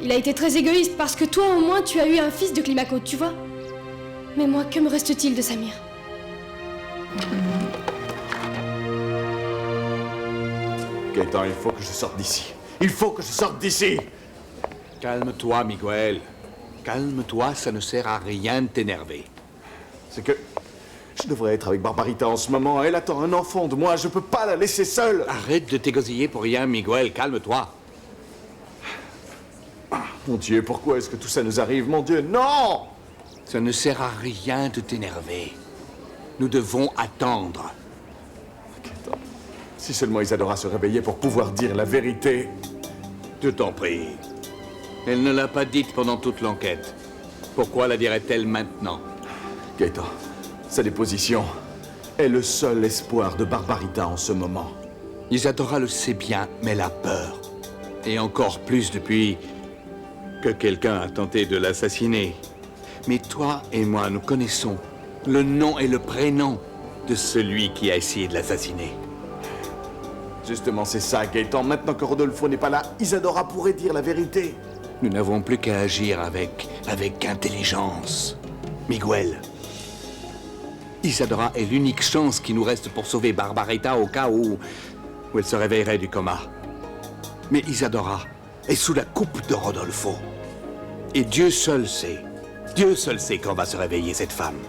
Speaker 17: Il a été très égoïste parce que toi, au moins, tu as eu un fils de Climaco, tu vois. Mais moi, que me reste-t-il de Samir?
Speaker 2: Gaëtan, il faut que je sorte d'ici. Il faut que je sorte d'ici.
Speaker 5: Calme-toi, Miguel. Calme-toi, ça ne sert à rien de t'énerver.
Speaker 2: C'est que je devrais être avec Barbarita en ce moment. Elle attend un enfant de moi. Je peux pas la laisser seule.
Speaker 5: Arrête de t'égosiller pour rien, Miguel. Calme-toi.
Speaker 2: Mon Dieu, pourquoi est-ce que tout ça nous arrive? Mon Dieu, non!
Speaker 5: Ça ne sert à rien de t'énerver. Nous devons attendre.
Speaker 2: Gaëtan, si seulement Isadora se réveillait pour pouvoir dire la vérité.
Speaker 5: Je t'en prie. Elle ne l'a pas dite pendant toute l'enquête. Pourquoi la dirait-elle maintenant?
Speaker 2: Gaëtan, sa déposition est le seul espoir de Barbarita en ce moment.
Speaker 5: Isadora le sait bien, mais elle a peur. Et encore plus depuis que quelqu'un a tenté de l'assassiner. Mais toi et moi, nous connaissons le nom et le prénom de celui qui a essayé de l'assassiner.
Speaker 2: Justement, c'est ça, Gaëtan. Maintenant que Rodolfo n'est pas là, Isadora pourrait dire la vérité.
Speaker 5: Nous n'avons plus qu'à agir avec intelligence. Miguel. Isadora est l'unique chance qui nous reste pour sauver Barbarita au cas où elle se réveillerait du coma. Mais Isadora est sous la coupe de Rodolfo. Et Dieu seul sait quand va se réveiller cette femme.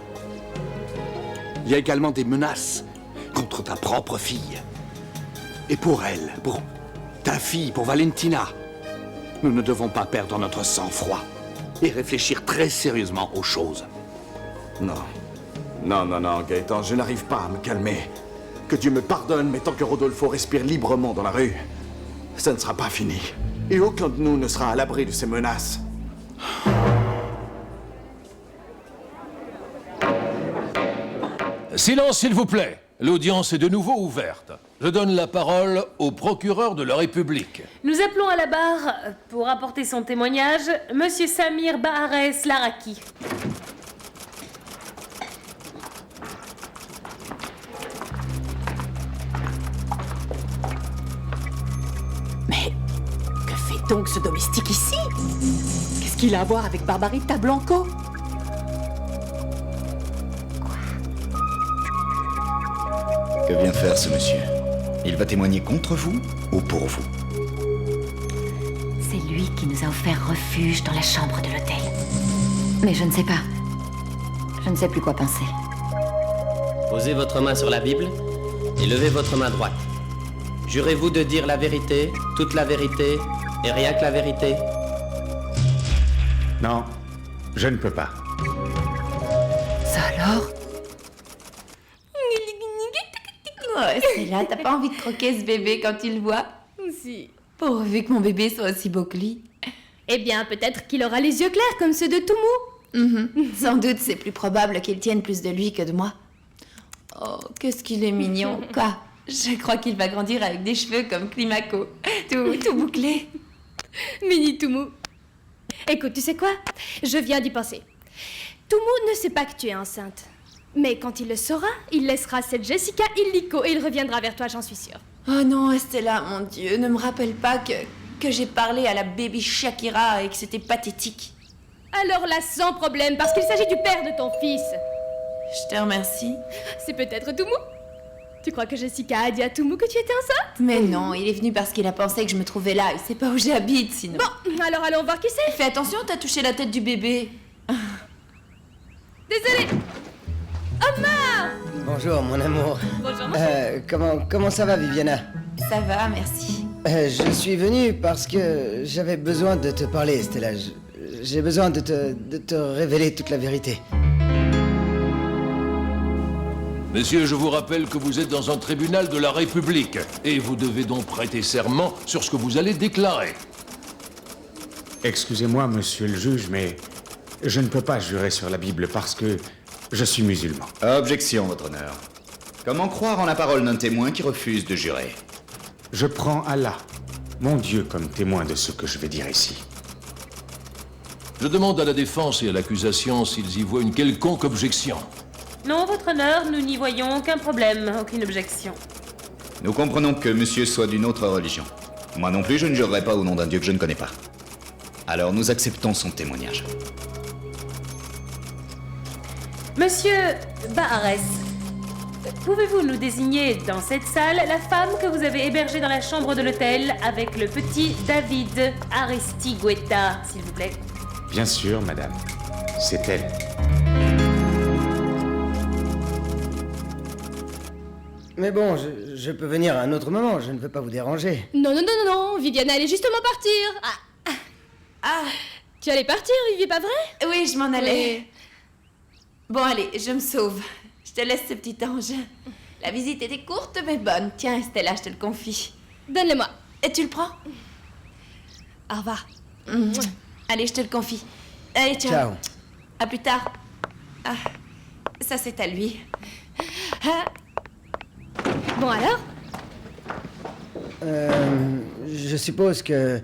Speaker 5: Il y a également des menaces contre ta propre fille. Et pour elle, pour ta fille, pour Valentina. Nous ne devons pas perdre notre sang-froid et réfléchir très sérieusement aux choses.
Speaker 2: Non, Gaëtan, je n'arrive pas à me calmer. Que Dieu me pardonne, mais tant que Rodolfo respire librement dans la rue, ça ne sera pas fini. Et aucun de nous ne sera à l'abri de ces menaces.
Speaker 1: Silence, s'il vous plaît. L'audience est de nouveau ouverte. Je donne la parole au procureur de la République.
Speaker 3: Nous appelons à la barre, pour apporter son témoignage, Monsieur Samir Baharès Laraki.
Speaker 9: Mais que fait donc ce domestique ici? Qu'est-ce qu'il a à voir avec Barbarita Blanco?
Speaker 6: Que vient faire ce monsieur? Il va témoigner contre vous ou pour vous?
Speaker 7: C'est lui qui nous a offert refuge dans la chambre de l'hôtel. Mais je ne sais pas. Je ne sais plus quoi penser.
Speaker 23: Posez votre main sur la Bible et levez votre main droite. Jurez-vous de dire la vérité, toute la vérité et rien que la vérité?
Speaker 24: Non, je ne peux pas.
Speaker 18: Ça alors? Ouais, c'est là, t'as pas envie de croquer ce bébé quand tu le vois?
Speaker 17: Si.
Speaker 18: Pourvu que mon bébé soit aussi beau que lui.
Speaker 17: Eh bien, peut-être qu'il aura les yeux clairs comme ceux de Toumou.
Speaker 18: Sans doute, c'est plus probable qu'il tienne plus de lui que de moi. Oh, qu'est-ce qu'il est mignon. Quoi? Je crois qu'il va grandir avec des cheveux comme Climaco. Tout bouclé.
Speaker 17: Mini Toumou. Écoute, tu sais quoi? Je viens d'y penser. Toumou ne sait pas que tu es enceinte. Mais quand il le saura, il laissera cette Jessica illico et il reviendra vers toi, j'en suis sûre.
Speaker 18: Oh non, Estella, mon Dieu, ne me rappelle pas que j'ai parlé à la baby Shakira et que c'était pathétique.
Speaker 17: Alors là, sans problème, parce qu'il s'agit du père de ton fils.
Speaker 18: Je te remercie.
Speaker 17: C'est peut-être Toumou. Tu crois que Jessica a dit à Toumou que tu étais enceinte?
Speaker 18: Mais non, il est venu parce qu'il a pensé que je me trouvais là. Il sait pas où j'habite, sinon.
Speaker 17: Bon, alors allons voir qui c'est.
Speaker 18: Fais attention, t'as touché la tête du bébé.
Speaker 17: Désolée. Omar!
Speaker 8: Bonjour, mon amour.
Speaker 17: Bonjour, mon chéri.
Speaker 8: Comment ça va, Viviana?
Speaker 18: Ça va, merci.
Speaker 8: Je suis venu parce que j'avais besoin de te parler, Stella. J'ai besoin de te révéler toute la vérité.
Speaker 1: Messieurs, je vous rappelle que vous êtes dans un tribunal de la République, et vous devez donc prêter serment sur ce que vous allez déclarer.
Speaker 24: Excusez-moi, monsieur le juge, mais je ne peux pas jurer sur la Bible parce que je suis musulman.
Speaker 6: Objection, votre honneur. Comment croire en la parole d'un témoin qui refuse de jurer?
Speaker 24: Je prends Allah, mon Dieu, comme témoin de ce que je vais dire ici.
Speaker 1: Je demande à la défense et à l'accusation s'ils y voient une quelconque objection.
Speaker 3: Non, votre honneur, nous n'y voyons aucun problème, aucune objection.
Speaker 6: Nous comprenons que monsieur soit d'une autre religion. Moi non plus, je ne jurerai pas au nom d'un Dieu que je ne connais pas. Alors nous acceptons son témoignage.
Speaker 3: Monsieur Bahares, pouvez-vous nous désigner dans cette salle la femme que vous avez hébergée dans la chambre de l'hôtel avec le petit David Aristigueta, s'il vous plaît?
Speaker 24: Bien sûr, madame. C'est elle.
Speaker 8: Mais bon, je peux venir à un autre moment, je ne veux pas vous déranger.
Speaker 17: Non, non, non, non, non, Viviana allait justement partir. Tu allais partir, Vivi, pas vrai?
Speaker 18: Oui, je m'en allais. Bon, allez, je me sauve. Je te laisse ce petit ange. La visite était courte, mais bonne. Tiens, Stella, je te le confie.
Speaker 17: Donne-le-moi.
Speaker 18: Et tu le prends?
Speaker 17: Au revoir.
Speaker 18: Allez, je te le confie. Allez, ciao.
Speaker 8: Ciao.
Speaker 18: À plus tard. Ah, ça, c'est à lui.
Speaker 17: Bon alors?
Speaker 8: Je suppose que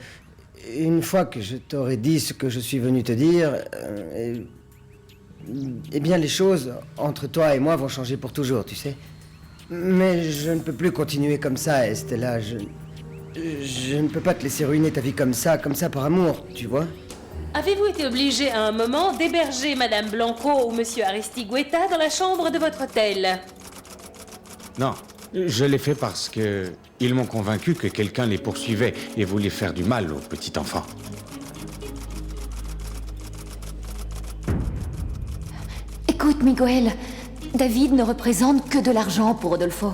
Speaker 8: une fois que je t'aurai dit ce que je suis venu te dire, eh bien les choses entre toi et moi vont changer pour toujours, tu sais. Mais je ne peux plus continuer comme ça, Estella. Je ne peux pas te laisser ruiner ta vie comme ça par amour, tu vois.
Speaker 3: Avez-vous été obligé à un moment d'héberger Madame Blanco ou Monsieur Aristigueta dans la chambre de votre hôtel?
Speaker 24: Non, je l'ai fait parce que ils m'ont convaincu que quelqu'un les poursuivait et voulait faire du mal au petit enfant.
Speaker 7: Écoute, Miguel, David ne représente que de l'argent pour Rodolfo.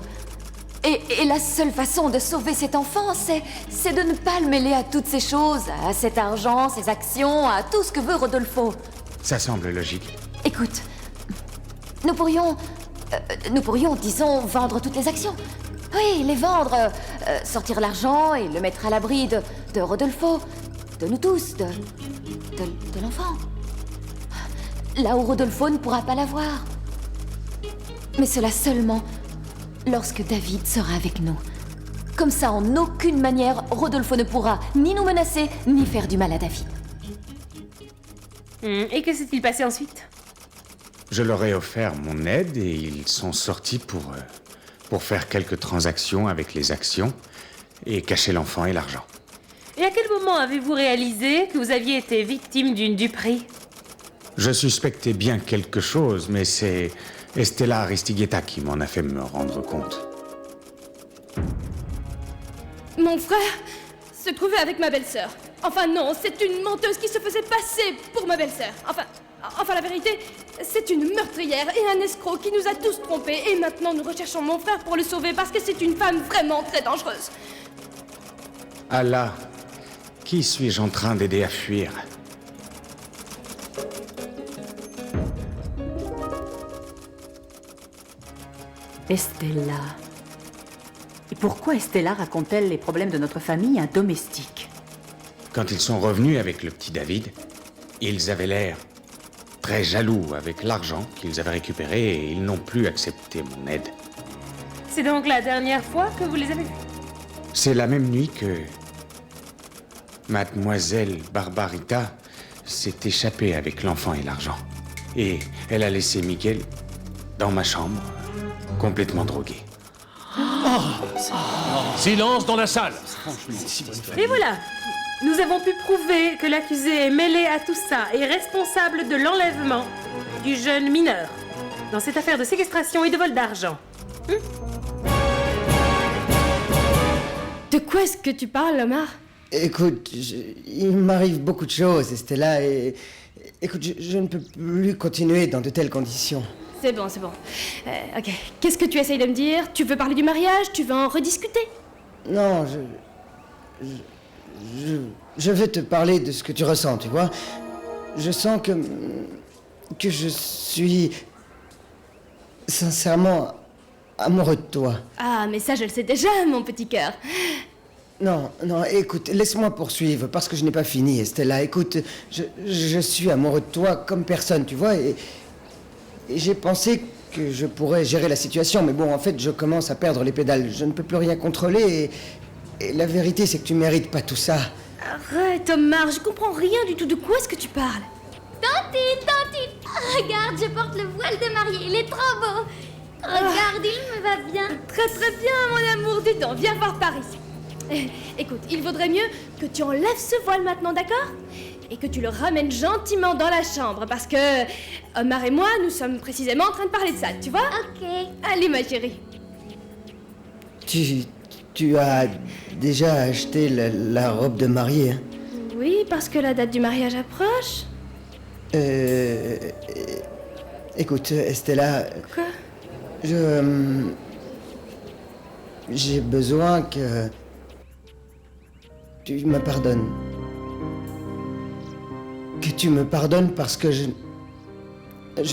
Speaker 7: Et la seule façon de sauver cet enfant, c'est de ne pas le mêler à toutes ces choses, à cet argent, ses actions, à tout ce que veut Rodolfo.
Speaker 24: Ça semble logique.
Speaker 7: Écoute, nous pourrions, disons, vendre toutes les actions. Oui, les vendre, sortir l'argent et le mettre à l'abri de Rodolfo, de nous tous, de l'enfant. Là où Rodolfo ne pourra pas l'avoir. Mais cela seulement lorsque David sera avec nous. Comme ça, en aucune manière, Rodolfo ne pourra ni nous menacer, ni faire du mal à David.
Speaker 3: Et que s'est-il passé ensuite?
Speaker 24: Je leur ai offert mon aide et ils sont sortis pour faire quelques transactions avec les actions et cacher l'enfant et l'argent.
Speaker 3: Et à quel moment avez-vous réalisé que vous aviez été victime d'une duperie?
Speaker 24: Je suspectais bien quelque chose, mais c'est Estella Aristigueta qui m'en a fait me rendre compte.
Speaker 17: Mon frère se trouvait avec ma belle-sœur. Enfin non, c'est une menteuse qui se faisait passer pour ma belle-sœur. Enfin la vérité, c'est une meurtrière et un escroc qui nous a tous trompés. Et maintenant nous recherchons mon frère pour le sauver parce que c'est une femme vraiment très dangereuse.
Speaker 24: Allah, qui suis-je en train d'aider à fuir?
Speaker 9: Estella. Et pourquoi Estella raconte-t-elle les problèmes de notre famille à un domestique?
Speaker 24: Quand ils sont revenus avec le petit David, ils avaient l'air très jaloux avec l'argent qu'ils avaient récupéré et ils n'ont plus accepté mon aide.
Speaker 3: C'est donc la dernière fois que vous les avez vus?
Speaker 24: C'est la même nuit que Mademoiselle Barbarita s'est échappée avec l'enfant et l'argent. Et elle a laissé Miguel dans ma chambre, complètement drogué.
Speaker 1: Silence dans la salle!
Speaker 3: Et voilà! Nous avons pu prouver que l'accusé est mêlé à tout ça et responsable de l'enlèvement du jeune mineur. dans cette affaire de séquestration et de vol d'argent.
Speaker 17: De quoi est-ce que tu parles, Omar?
Speaker 8: Écoute, il m'arrive beaucoup de choses, Estella, et... Écoute, je ne peux plus continuer dans de telles conditions.
Speaker 17: C'est bon. Ok. Qu'est-ce que tu essayes de me dire? Tu veux parler du mariage? Tu veux en rediscuter?
Speaker 8: Non, je veux te parler de ce que tu ressens, tu vois. Je sens que je suis sincèrement amoureux de toi.
Speaker 17: Ah, mais ça, je le sais déjà, mon petit cœur.
Speaker 8: Non, écoute, laisse-moi poursuivre, parce que je n'ai pas fini, Estella. Écoute, je suis amoureux de toi comme personne, tu vois, et j'ai pensé que je pourrais gérer la situation, mais bon, en fait, je commence à perdre les pédales. Je ne peux plus rien contrôler, et la vérité, c'est que tu mérites pas tout ça.
Speaker 17: Arrête, Omar, je comprends rien du tout. De quoi est-ce que tu parles?
Speaker 22: Tante, regarde, je porte le voile de mariée, il est trop beau. Regarde, il me va bien.
Speaker 17: Très bien, mon amour, dis donc, viens voir par ici. Écoute, il vaudrait mieux que tu enlèves ce voile maintenant, d'accord? Et que tu le ramènes gentiment dans la chambre, parce que Omar et moi, nous sommes précisément en train de parler de ça, tu vois?
Speaker 22: Ok.
Speaker 17: Allez, ma chérie.
Speaker 8: Tu as déjà acheté la robe de mariée, hein?
Speaker 17: Oui, parce que la date du mariage approche.
Speaker 8: Écoute, Estella...
Speaker 17: Quoi?
Speaker 8: J'ai besoin que... tu me pardonnes. Que tu me pardonnes parce que je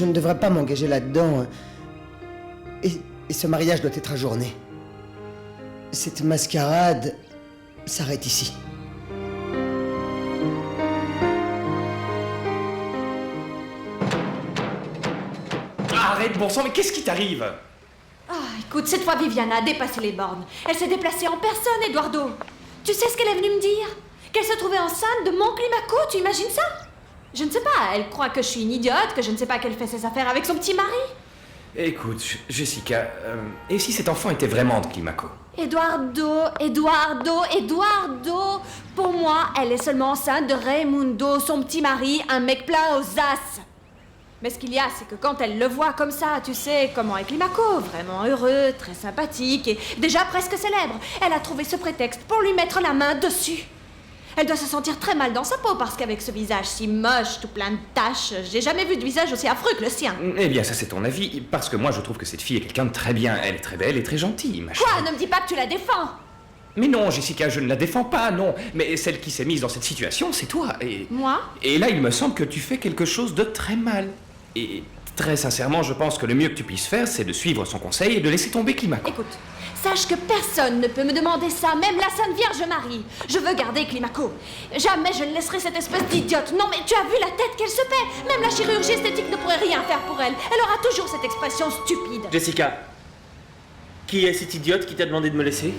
Speaker 8: ne devrais pas m'engager là-dedans. Et ce mariage doit être ajourné. Cette mascarade s'arrête ici.
Speaker 10: Arrête, bon sang, mais qu'est-ce qui t'arrive?
Speaker 11: Ah, écoute, cette fois, Viviana a dépassé les bornes. Elle s'est déplacée en personne, Eduardo. Tu sais ce qu'elle est venue me dire? Qu'elle se trouvait enceinte de mon Climaco, tu imagines ça? Je ne sais pas, elle croit que je suis une idiote, que je ne sais pas qu'elle fait ses affaires avec son petit mari.
Speaker 10: Écoute, Jessica, et si cet enfant était vraiment de Climaco?
Speaker 11: Eduardo. Pour moi, elle est seulement enceinte de Raimundo, son petit mari, un mec plein aux as. Mais ce qu'il y a, c'est que quand elle le voit comme ça, tu sais comment est Climaco, vraiment heureux, très sympathique et déjà presque célèbre, elle a trouvé ce prétexte pour lui mettre la main dessus. Elle doit se sentir très mal dans sa peau parce qu'avec ce visage si moche, tout plein de taches, j'ai jamais vu de visage aussi affreux que le sien.
Speaker 10: Eh bien, ça c'est ton avis, parce que moi je trouve que cette fille est quelqu'un de très bien. Elle est très belle et très gentille, ma chérie.
Speaker 11: Quoi? Ne me dis pas que tu la défends!
Speaker 10: Mais non, Jessica, je ne la défends pas, non. Mais celle qui s'est mise dans cette situation, c'est toi. Et...
Speaker 11: Moi?
Speaker 10: Et là, il me semble que tu fais quelque chose de très mal. Et très sincèrement, je pense que le mieux que tu puisses faire, c'est de suivre son conseil et de laisser tomber Climaco.
Speaker 11: Écoute, sache que personne ne peut me demander ça, même la Sainte Vierge Marie. Je veux garder Climaco. Jamais je ne laisserai cette espèce d'idiote. Non, mais tu as vu la tête qu'elle se fait? Même la chirurgie esthétique ne pourrait rien faire pour elle. Elle aura toujours cette expression stupide.
Speaker 10: Jessica, qui est cette idiote qui t'a demandé de me laisser?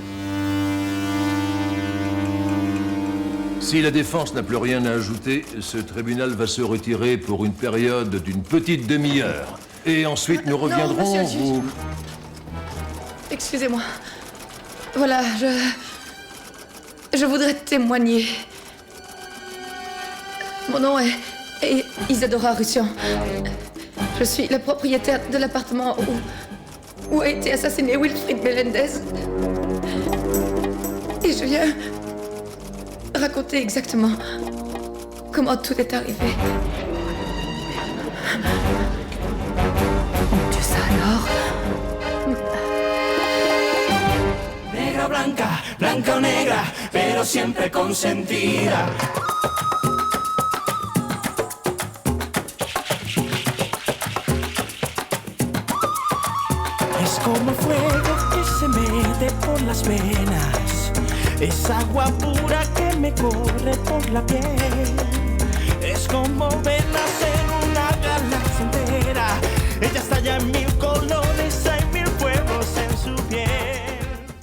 Speaker 1: Si la défense n'a plus rien à ajouter, ce tribunal va se retirer pour une période d'une petite demi-heure. Et ensuite, nous reviendrons...
Speaker 16: Non, monsieur le juge. Excusez-moi. Voilà, je voudrais témoigner. Mon nom est Isadora Russian. Je suis la propriétaire de l'appartement où a été assassiné Wilfried Melendez. Et je viens raconter exactement comment tout est arrivé. Mon Dieu, ça alors?
Speaker 14: Negra blanca, blanca o negra, pero siempre consentida. Es como fuego que se mete por las venas, es agua pura que me corre por la piel. Es como ver nacer una galaxia entera, ella está ya en 1000 colores.